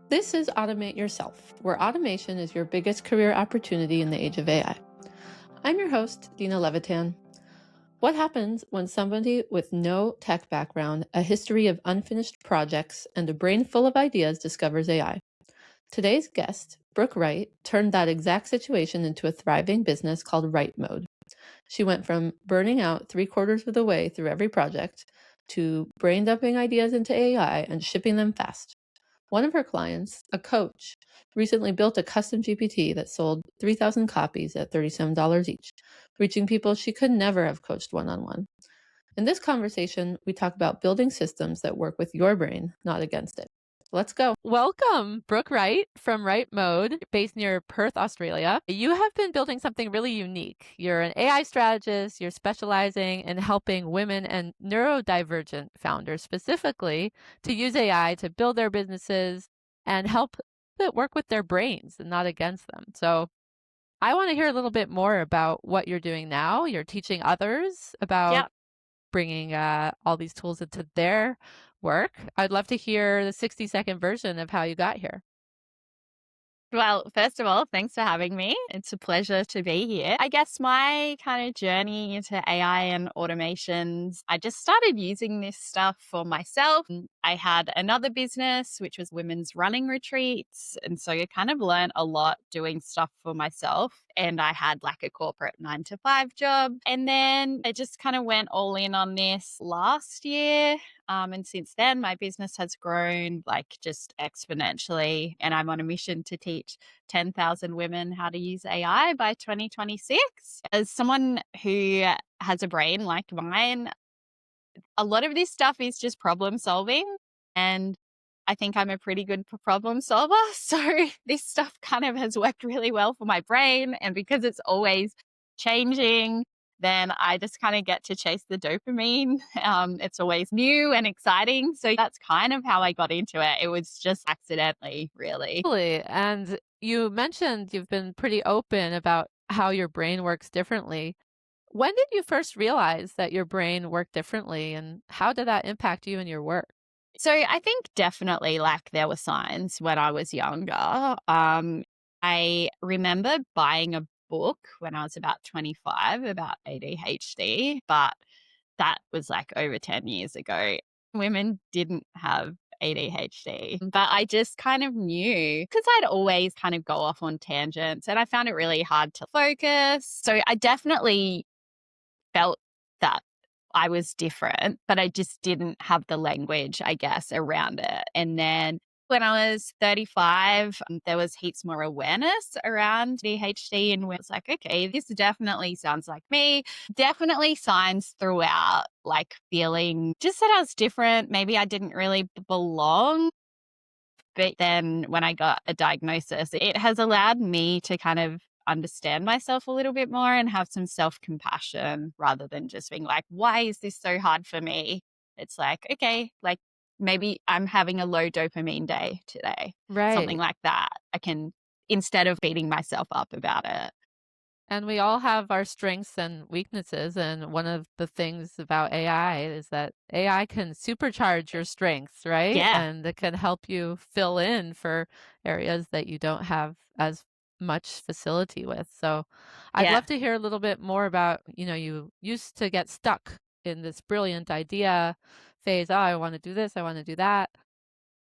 This is Automate Yourself, where automation is your biggest career opportunity in the age of AI. I'm your host, Dina Levitan. What happens when somebody with no tech background, a history of unfinished projects, and a brain full of ideas discovers AI? Today's guest, Brooke Wright, turned that exact situation into a thriving business called Wright Mode. She went from burning out 3/4 of the way through every project to brain dumping ideas into AI and shipping them fast. One of her clients, a coach, recently built a custom GPT that sold 3,000 copies at $37 each, reaching people she could never have coached one-on-one. In this conversation, we talk about building systems that work with your brain, not against it. Let's go. Welcome, Brooke Wright from Wright Mode, based near Perth, Australia. You have been building something really unique. You're an AI strategist. You're specializing in helping women and neurodivergent founders specifically to use AI to build their businesses and help it work with their brains and not against them. So I want to hear a little bit more about what you're doing now. You're teaching others about Yep. bringing all these tools into their work. I'd love to hear the 60-second version of how you got here. Well, first of all, thanks for having me. It's a pleasure to be here. I guess my kind of journey into AI and automations, I just started using this stuff for myself. I had another business, which was women's running retreats. And so I kind of learned a lot doing stuff for myself. And I had like a corporate 9 to 5 job. And then I just kind of went all in on this last year. And since then, my business has grown like just exponentially. And I'm on a mission to teach 10,000 women how to use AI by 2026. As someone who has a brain like mine, a lot of this stuff is just problem solving. And I think I'm a pretty good problem solver. So this stuff kind of has worked really well for my brain. And because it's always changing, then I just kind of get to chase the dopamine. It's always new and exciting. So that's kind of how I got into it. It was just accidentally, really. Totally. And you mentioned you've been pretty open about how your brain works differently. When did you first realize that your brain worked differently, and how did that impact you and your work? So I think definitely like there were signs when I was younger. I remember buying a book when I was about 25 about ADHD, but that was like over 10 years ago. Women didn't have ADHD, but I just kind of knew because I'd always kind of go off on tangents and I found it really hard to focus. So I definitely felt that I was different, but I just didn't have the language, I guess, around it. And then when I was 35, there was heaps more awareness around ADHD. And we was like, okay, this definitely sounds like me. Definitely signs throughout, like feeling just that I was different. Maybe I didn't really belong. But then when I got a diagnosis, it has allowed me to kind of understand myself a little bit more and have some self compassion rather than just being like, why is this so hard for me? It's like, okay, like maybe I'm having a low dopamine day today, something Right. like that. I can, instead of beating myself up about it. And we all have our strengths and weaknesses. And one of the things about AI is that AI can supercharge your strengths, right? Yeah. And it can help you fill in for areas that you don't have as much facility with. So I'd Yeah. love to hear a little bit more about, you used to get stuck in this brilliant idea phase. Oh, I want to do this, I want to do that.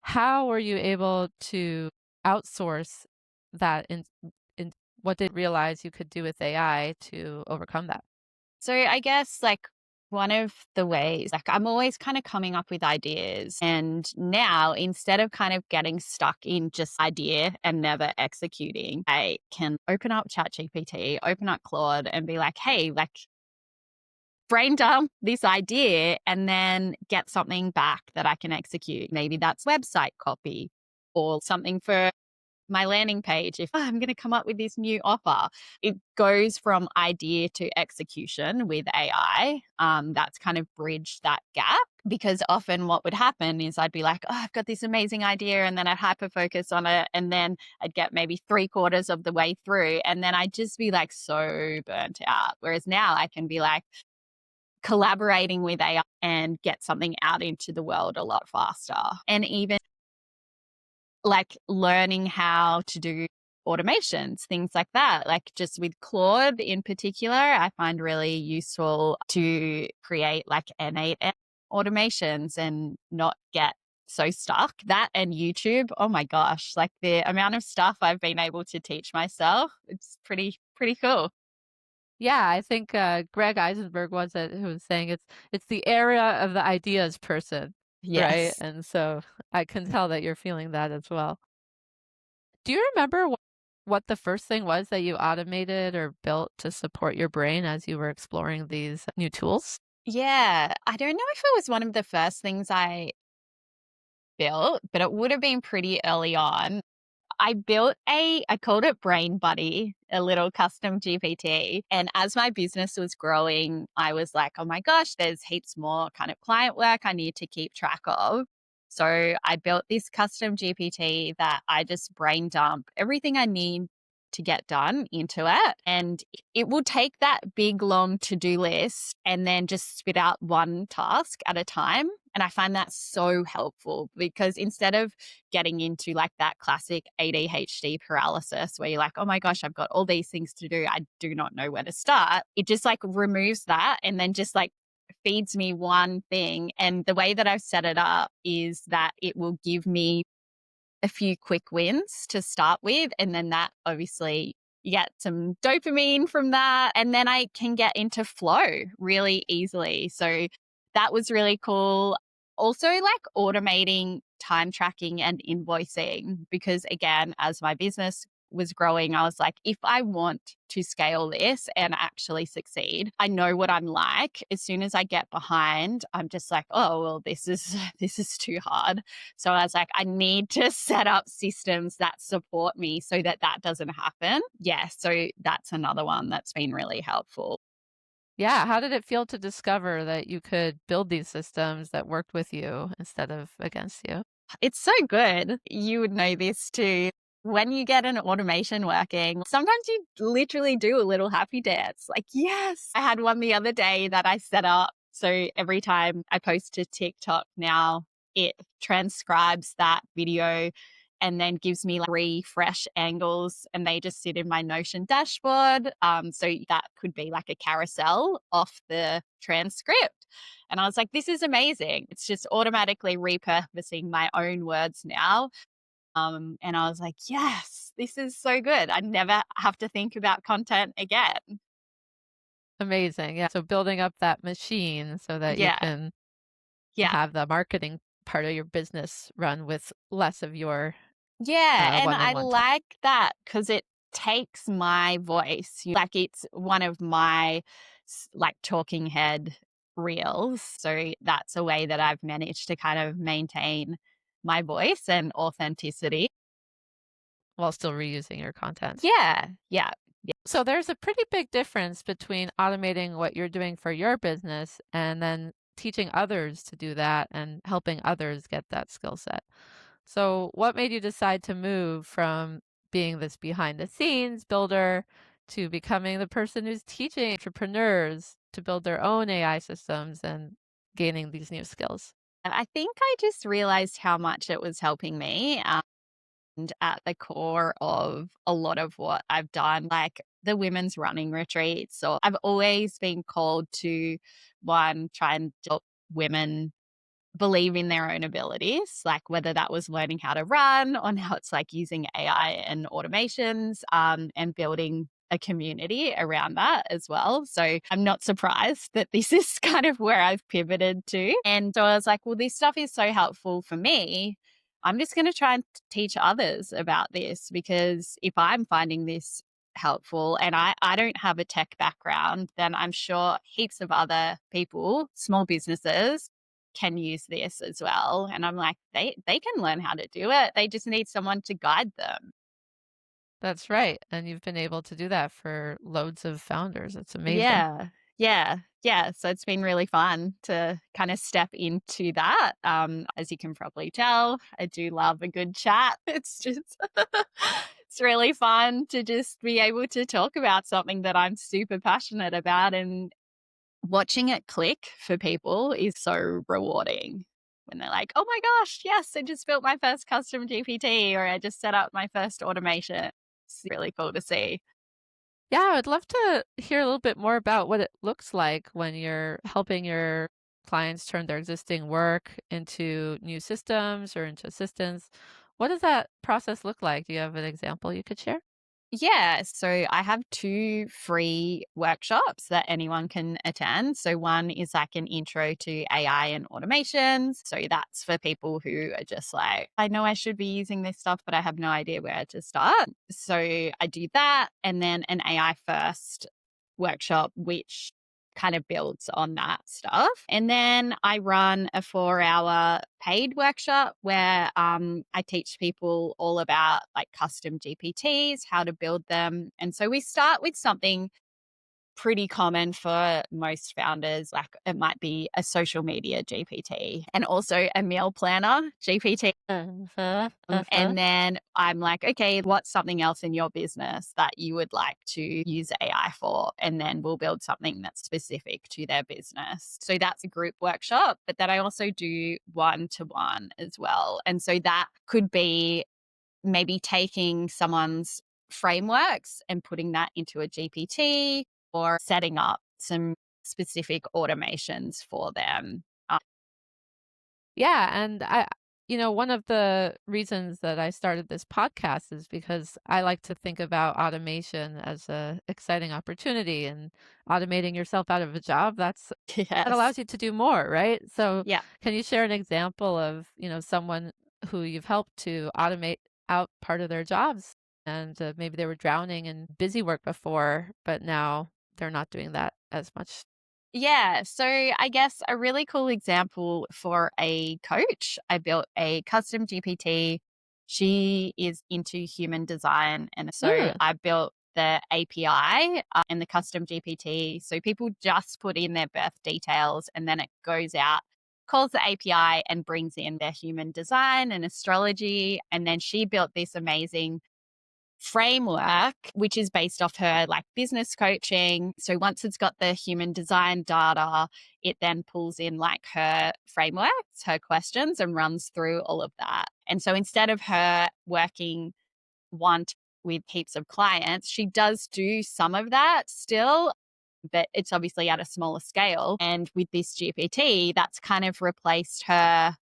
How were you able to outsource that in what did you realize you could do with AI to overcome that? So I guess like one of the ways, like I'm always kind of coming up with ideas. And now instead of kind of getting stuck in just idea and never executing, I can open up ChatGPT, open up Claude and be like, hey, like brain dump this idea and then get something back that I can execute. Maybe that's website copy or something for my landing page. If I'm going to come up with this new offer, it goes from idea to execution with AI. That's kind of bridged that gap because often what would happen is I'd be like, oh, I've got this amazing idea. And then I'd hyper focus on it. And then I'd get maybe 3/4 of the way through. And then I'd just be like so burnt out. Whereas now I can be like, collaborating with AI and get something out into the world a lot faster. And even like learning how to do automations, things like that. Like just with Claude in particular, I find really useful to create like N8 automations and not get so stuck. That and YouTube, oh my gosh, like the amount of stuff I've been able to teach myself, it's pretty cool. Yeah, I think Greg Eisenberg was it who was saying it's the area of the ideas person, right? Yes. And so I can tell that you're feeling that as well. Do you remember what the first thing was that you automated or built to support your brain as you were exploring these new tools? Yeah. I don't know if it was one of the first things I built, but it would have been pretty early on. I called it Brain Buddy, a little custom GPT. And as my business was growing, I was like, oh my gosh, there's heaps more kind of client work I need to keep track of. So I built this custom GPT that I just brain dump everything I need to get done into it. And it will take that big, long to do list and then just spit out one task at a time. And I find that so helpful because instead of getting into like that classic ADHD paralysis where you're like, oh my gosh, I've got all these things to do. I do not know where to start. It just like removes that and then just like feeds me one thing. And the way that I've set it up is that it will give me a few quick wins to start with. And then that obviously you get some dopamine from that. And then I can get into flow really easily. So that was really cool. Also, like automating time tracking and invoicing, because again, as my business was growing, I was like, if I want to scale this and actually succeed, I know what I'm like. As soon as I get behind, I'm just like, oh, well, this is this is too hard. So I was like, I need to set up systems that support me so that that doesn't happen. Yeah, so that's another one that's been really helpful. Yeah, how did it feel to discover that you could build these systems that worked with you instead of against you? It's so good. You would know this too. When you get an automation working, sometimes you literally do a little happy dance. Like, yes. I had one the other day that I set up. So every time I post to TikTok now, it transcribes that video and then gives me like 3 fresh angles and they just sit in my Notion dashboard. So that could be like a carousel off the transcript. And I was like, this is amazing. It's just automatically repurposing my own words now. And I was like, yes, this is so good. I never have to think about content again. Amazing. Yeah. So building up that machine so that you Yeah. can Yeah. have the marketing part of your business run with less of your Yeah. And I one-on-one time. like that because it takes my voice. Like it's one of my like talking head reels. So that's a way that I've managed to kind of maintain my voice and authenticity. While still reusing your content. Yeah. Yeah. So there's a pretty big difference between automating what you're doing for your business and then teaching others to do that and helping others get that skill set. So what made you decide to move from being this behind the scenes builder to becoming the person who's teaching entrepreneurs to build their own AI systems and gaining these new skills? And I think I just realized how much it was helping me. And at the core of a lot of what I've done, like the women's running retreats. So I've always been called to one, try and help women believe in their own abilities, like whether that was learning how to run or now it's like using AI and automations and building a community around that as well. So I'm not surprised that this is kind of where I've pivoted to. And so I was like, well, this stuff is so helpful for me. I'm just going to try and teach others about this because if I'm finding this helpful and I don't have a tech background, then I'm sure heaps of other people, small businesses, can use this as well. And I'm like, they can learn how to do it. They just need someone to guide them. That's right. And you've been able to do that for loads of founders. It's amazing. Yeah. Yeah. Yeah. So it's been really fun to kind of step into that. As you can probably tell, I do love a good chat. It's just it's really fun to just be able to talk about something that I'm super passionate about and watching it click for people is so rewarding. when they're like, oh my gosh, yes, I just built my first custom GPT, or I just set up my first automation. It's really cool to see. Yeah, I would love to hear a little bit more about what it looks like when you're helping your clients turn their existing work into new systems or into assistants. What does that process look like? Do you have an example you could share? Yeah, so I have two free workshops that anyone can attend. So one is like an intro to AI and automations. So that's for people who are just like, I know I should be using this stuff, but I have no idea where to start. So I do that. And then an AI first workshop, which kind of builds on that stuff. And then I run a 4-hour paid workshop where I teach people all about like custom GPTs, how to build them. And so we start with something pretty common for most founders. Like it might be a social media GPT and also a meal planner GPT. And then I'm like, okay, what's something else in your business that you would like to use AI for? And then we'll build something that's specific to their business. So that's a group workshop, but then I also do one-to-one as well. And so that could be maybe taking someone's frameworks and putting that into a GPT, or setting up some specific automations for them. Yeah, and one of the reasons that I started this podcast is because I like to think about automation as a exciting opportunity, and automating yourself out of a job, that Yes. allows you to do more, right? So, Yeah. can you share an example of, someone who you've helped to automate out part of their jobs, and maybe they were drowning in busy work before, but now they're not doing that as much? Yeah. So I guess a really cool example for a coach, I built a custom GPT. She is into human design. And so Mm. I built the API and the custom GPT. So people just put in their birth details and then it goes out, calls the API and brings in their human design and astrology. And then she built this amazing framework, which is based off her like business coaching. So once it's got the human design data, it then pulls in like her frameworks, her questions, and runs through all of that. And so instead of her working one with heaps of clients, she does do some of that still, but it's obviously at a smaller scale. And with this GPT, that's kind of replaced her,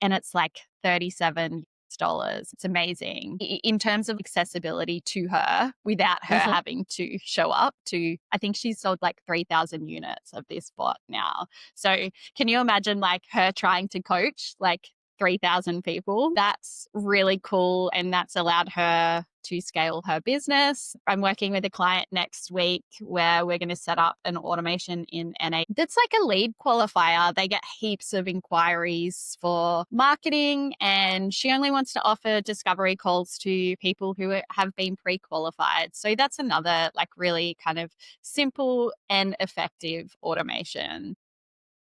and it's like $37. It's amazing in terms of accessibility to her without her having to show up to, I think she's sold like 3,000 units of this bot now. So can you imagine like her trying to coach like 3,000 people? That's really cool. And that's allowed her to scale her business. I'm working with a client next week where we're going to set up an automation in NA that's like a lead qualifier. They get heaps of inquiries for marketing, and she only wants to offer discovery calls to people who have been pre-qualified. So that's another like really kind of simple and effective automation.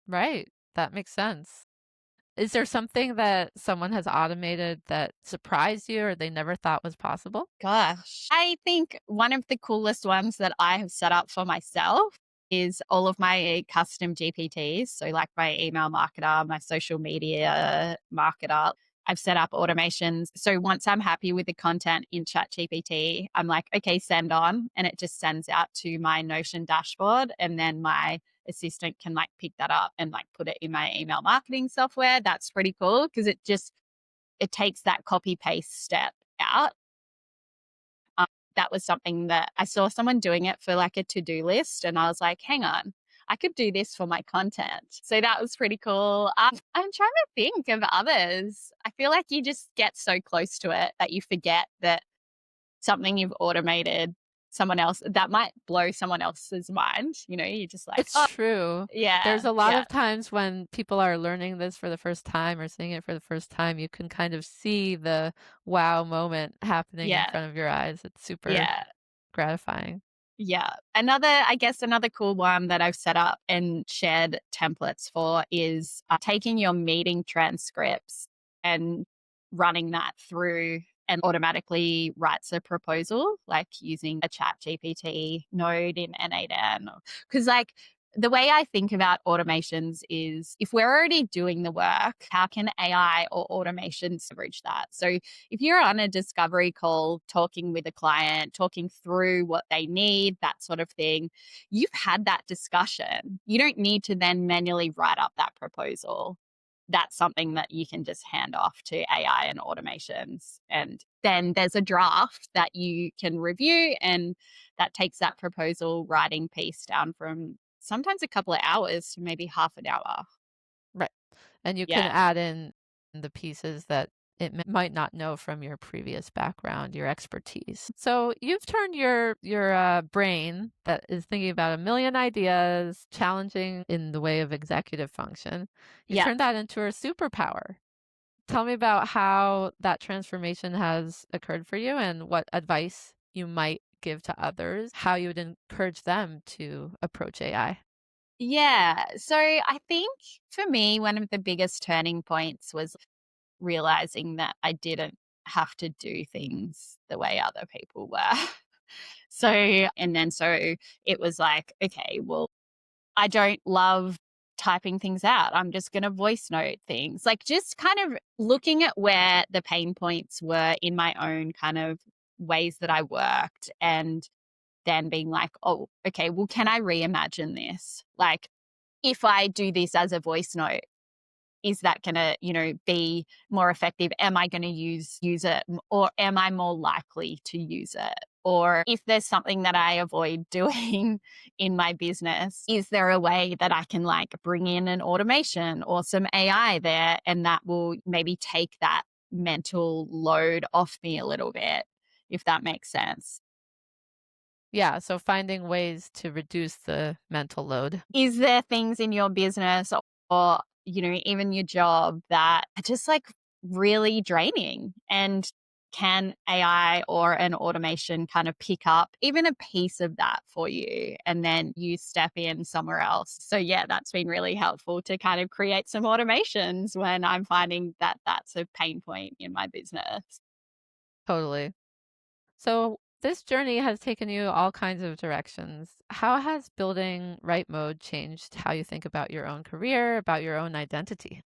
Right. That makes sense. Is there something that someone has automated that surprised you or they never thought was possible? Gosh, I think one of the coolest ones that I have set up for myself is all of my custom GPTs. So, like my email marketer, my social media marketer, I've set up automations. So, once I'm happy with the content in ChatGPT, I'm like, okay, send on. And it just sends out to my Notion dashboard. And then my assistant can like pick that up and like put it in my email marketing software. That's pretty cool because it takes that copy paste step out. That was something that I saw someone doing it for like a to-do list. And I was like, hang on, I could do this for my content. So that was pretty cool. I'm trying to think of others. I feel like you just get so close to it that you forget that something you've automated, someone else, that might blow someone else's mind. You know, you're just like, It's oh, true. yeah, There's a lot yeah, of times when people are learning this for the first time or seeing it for the first time, you can kind of see the wow moment happening in yeah, front of your eyes. It's super yeah. gratifying. Yeah. I guess another cool one that I've set up and shared templates for is taking your meeting transcripts and running that through and automatically writes a proposal, like using a chat GPT node in N8N. Because like The way I think about automations is if we're already doing the work, how can AI or automations leverage that? So if you're on a discovery call, talking with a client, talking through what they need, that sort of thing, you've had that discussion. You don't need to then manually write up that proposal. That's something that you can just hand off to AI and automations. And then there's a draft that you can review, and that takes that proposal writing piece down from sometimes a couple of hours to maybe half an hour. Right. And you can Yeah. add in the pieces that it might not know from your previous background, your expertise. So you've turned your brain that is thinking about a million ideas, challenging in the way of executive function. You've Yeah. turned that into a superpower. Tell me about how that transformation has occurred for you and what advice you might give to others, how you would encourage them to approach AI. Yeah. So I think for me, one of the biggest turning points was realizing that I didn't have to do things the way other people were. So it was like, okay, well, I don't love typing things out. I'm just going to voice note things. Like just kind of looking at where the pain points were in my own kind of ways that I worked, and then being like, oh, okay, well, can I reimagine this? Like if I do this as a voice note, is that going to, be more effective? Am I going to use it, or am I more likely to use it? Or if there's something that I avoid doing in my business, is there a way that I can like bring in an automation or some AI there, and that will maybe take that mental load off me a little bit, if that makes sense? Yeah, so finding ways to reduce the mental load. Is there things in your business or, even your job that are just like really draining? And can AI or an automation kind of pick up even a piece of that for you, and then you step in somewhere else? So, yeah, that's been really helpful to kind of create some automations when I'm finding that that's a pain point in my business. Totally. So this journey has taken you all kinds of directions. How has building Right Mode changed how you think about your own career, about your own identity?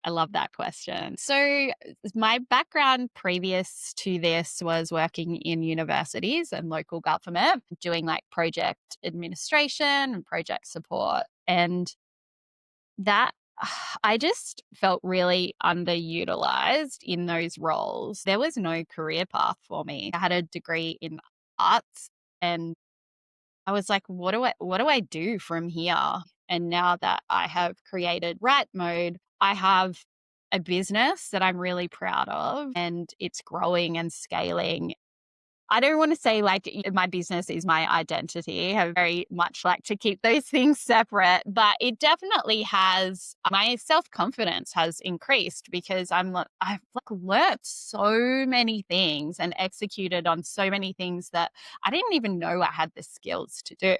I love that question. So, my background previous to this was working in universities and local government, doing like project administration and project support. And that I just felt really underutilized in those roles. There was no career path for me. I had a degree in arts, and I was like, what do I do from here? And now that I have created Wright Mode, I have a business that I'm really proud of, and it's growing and scaling. I don't want to say like my business is my identity. I very much like to keep those things separate, but it definitely has my self-confidence has increased because I've like learnt so many things and executed on so many things that I didn't even know I had the skills to do.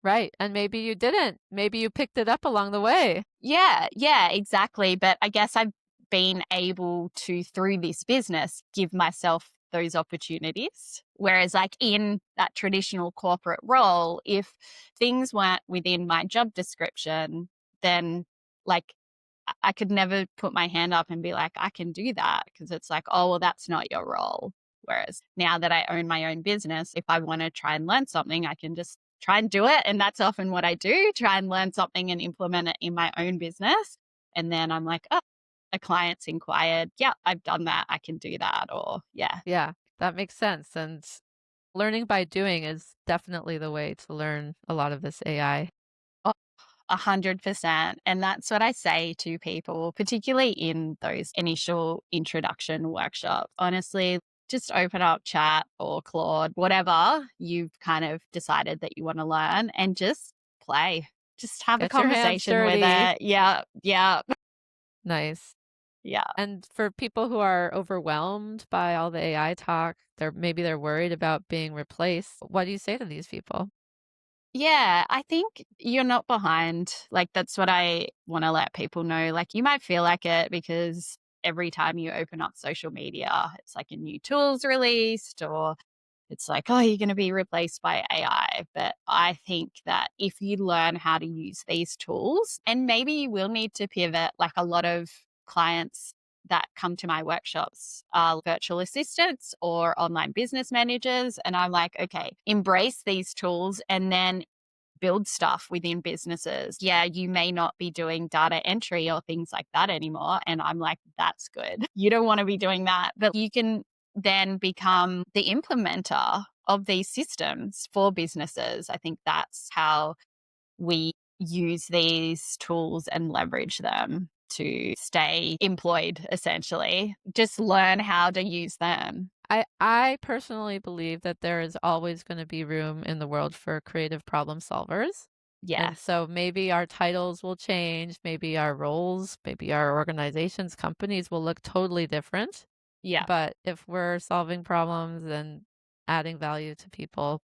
Right. And maybe you didn't. Maybe you picked it up along the way. Yeah, yeah, exactly. But I guess I've been able to, through this business, give myself those opportunities. Whereas, like in that traditional corporate role, if things weren't within my job description, then like I could never put my hand up and be like, I can do that, because it's like, oh, well, that's not your role. Whereas now that I own my own business, if I want to try and learn something, I can just try and do it. And that's often what I do, try and learn something and implement it in my own business. And then I'm like, oh, a client's inquired. Yeah, I've done that. I can do that. Or, yeah, Yeah, that makes sense. And learning by doing is definitely the way to learn a lot of this AI. oh, 100%. And that's what I say to people, particularly in those initial introduction workshops. Honestly, just open up chat or Claude, whatever you've kind of decided that you want to learn, and just play. Just have a Get your hands conversation with dirty. it. Yeah, yeah, Nice. yeah. And for people who are overwhelmed by all the AI talk, they're worried about being replaced. What do you say to these people? Yeah, I think you're not behind. Like, that's what I want to let people know. Like, you might feel like it because every time you open up social media, it's like a new tool's released, or it's like, oh, you're going to be replaced by AI. But I think that if you learn how to use these tools, and maybe you will need to pivot, like a lot of clients that come to my workshops are virtual assistants or online business managers. And I'm like, okay, embrace these tools and then build stuff within businesses. Yeah, you may not be doing data entry or things like that anymore. And I'm like, that's good. You don't want to be doing that, but you can then become the implementer of these systems for businesses. I think that's how we use these tools and leverage them to stay employed, essentially. Just learn how to use them. I personally believe that there is always going to be room in the world for creative problem solvers. And Yes. so maybe our titles will change, maybe our roles, maybe our organizations, companies will look totally different. Yeah. But if we're solving problems and adding value to people,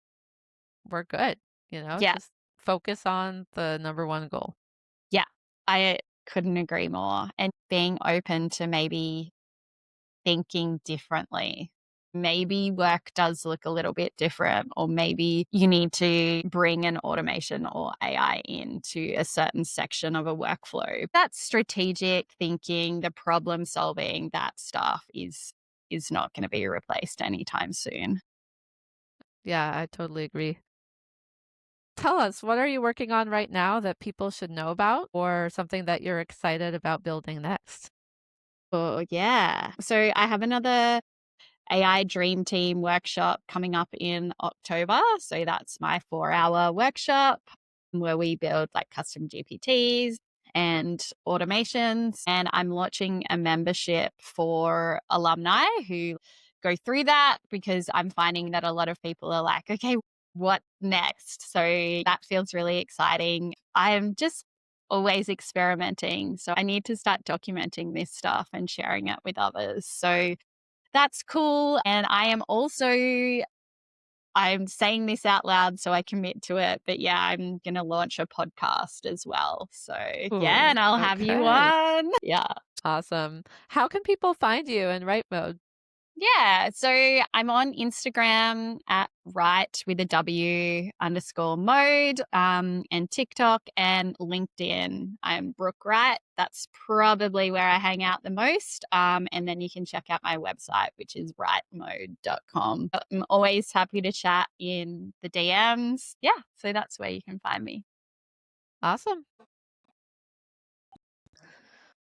we're good. Yeah. Just focus on the number one goal. Yeah. I couldn't agree more. And being open to maybe thinking differently. Maybe work does look a little bit different, or maybe you need to bring an automation or AI into a certain section of a workflow. That strategic thinking, the problem solving, that stuff is not going to be replaced anytime soon. Yeah, I totally agree. Tell us, what are you working on right now that people should know about or something that you're excited about building next? Oh, yeah. So I have another AI Dream Team workshop coming up in October. So that's my 4-hour workshop where we build like custom GPTs and automations. And I'm launching a membership for alumni who go through that, because I'm finding that a lot of people are like, okay, what next? So that feels really exciting. I'm just always experimenting. So I need to start documenting this stuff and sharing it with others. So that's cool. And I'm saying this out loud, so I commit to it. But yeah, I'm going to launch a podcast as well. So yeah, Ooh, and I'll have you okay. on. Yeah. Awesome. How can people find you in Wright Mode? Yeah. So I'm on Instagram at Wright with a W underscore mode, and TikTok and LinkedIn. I'm Brooke Wright. That's probably where I hang out the most. And then you can check out my website, which is wrightmode.com. I'm always happy to chat in the DMs. Yeah. So that's where you can find me. Awesome.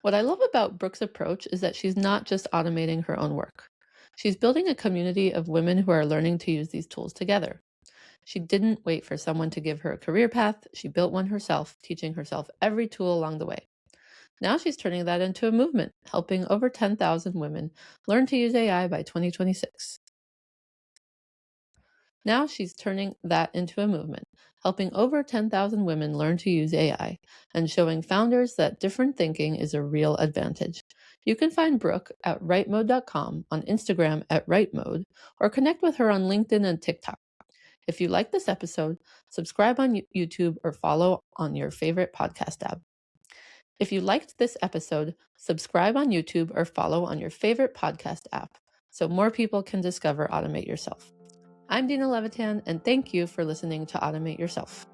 What I love about Brooke's approach is that she's not just automating her own work. She's building a community of women who are learning to use these tools together. She didn't wait for someone to give her a career path. She built one herself, teaching herself every tool along the way. Now she's turning that into a movement, helping over 10,000 women learn to use AI by 2026. Now she's turning that into a movement, helping over 10,000 women learn to use AI and showing founders that different thinking is a real advantage. You can find Brooke at wrightmode.com, on Instagram at wrightmode, or connect with her on LinkedIn and TikTok. If you like this episode, subscribe on YouTube or follow on your favorite podcast app. If you liked this episode, subscribe on YouTube or follow on your favorite podcast app so more people can discover Automate Yourself. I'm Dina Levitan, and thank you for listening to Automate Yourself.